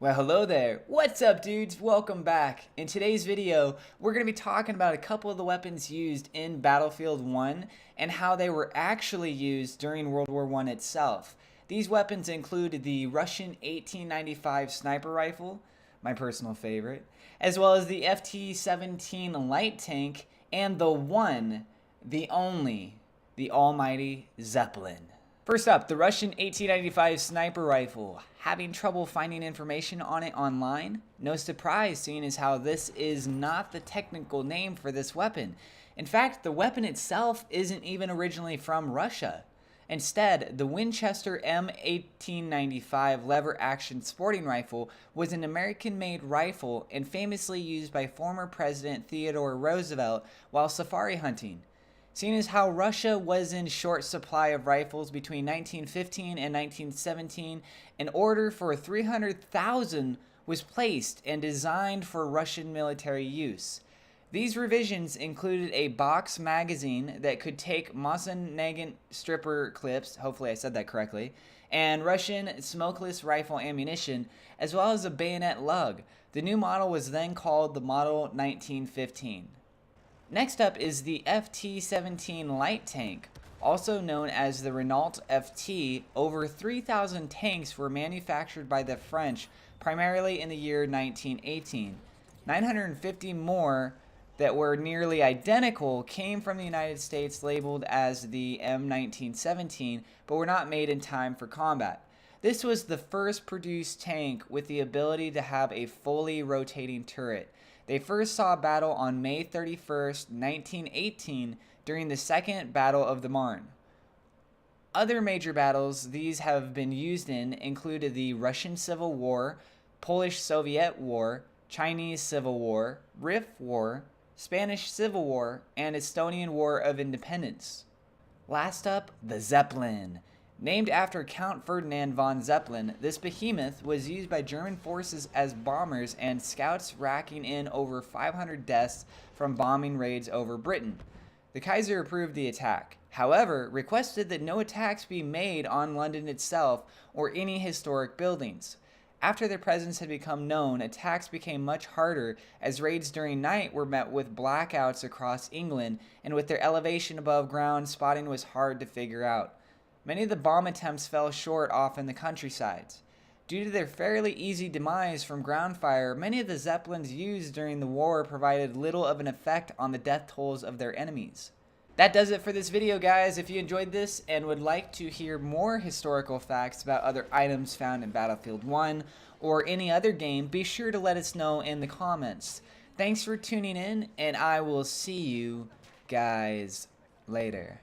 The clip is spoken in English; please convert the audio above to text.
Well, hello there. What's up, dudes? Welcome back. In today's video, we're going to be talking about a couple of the weapons used in Battlefield 1 and how they were actually used during World War I itself. These weapons include the Russian 1895 sniper rifle, my personal favorite, as well as the FT17 light tank, and the one, the only, the almighty Zeppelin. First up, the Russian 1895 sniper rifle. Having trouble finding information on it online? No surprise, seeing as how this is not the technical name for this weapon. In fact, the weapon itself isn't even originally from Russia. Instead, the Winchester M1895 lever-action sporting rifle was an American-made rifle and famously used by former President Theodore Roosevelt while safari hunting. Seeing as how Russia was in short supply of rifles between 1915 and 1917, an order for 300,000 was placed and designed for Russian military use. These revisions included a box magazine that could take Mosin-Nagant stripper clips, hopefully I said that correctly, and Russian smokeless rifle ammunition, as well as a bayonet lug. The new model was then called the Model 1915. Next up is the FT17 light tank, also known as the Renault FT. Over 3,000 tanks were manufactured by the French, primarily in the year 1918. 950 more that were nearly identical came from the United States, labeled as the M1917, but were not made in time for combat. This was the first produced tank with the ability to have a fully rotating turret. They first saw battle on May 31st, 1918 during the Second Battle of the Marne. Other major battles these have been used in included the Russian Civil War, Polish-Soviet War, Chinese Civil War, Rif War, Spanish Civil War, and Estonian War of Independence. Last up, the Zeppelin. Named after Count Ferdinand von Zeppelin, this behemoth was used by German forces as bombers and scouts, racking in over 500 deaths from bombing raids over Britain. The Kaiser approved the attack, however, requested that no attacks be made on London itself or any historic buildings. After their presence had become known, attacks became much harder as raids during night were met with blackouts across England, and with their elevation above ground, spotting was hard to figure out. Many of the bomb attempts fell short off in the countrysides. Due to their fairly easy demise from ground fire, many of the Zeppelins used during the war provided little of an effect on the death tolls of their enemies. That does it for this video, guys. If you enjoyed this and would like to hear more historical facts about other items found in Battlefield 1 or any other game, be sure to let us know in the comments. Thanks for tuning in, and I will see you guys later.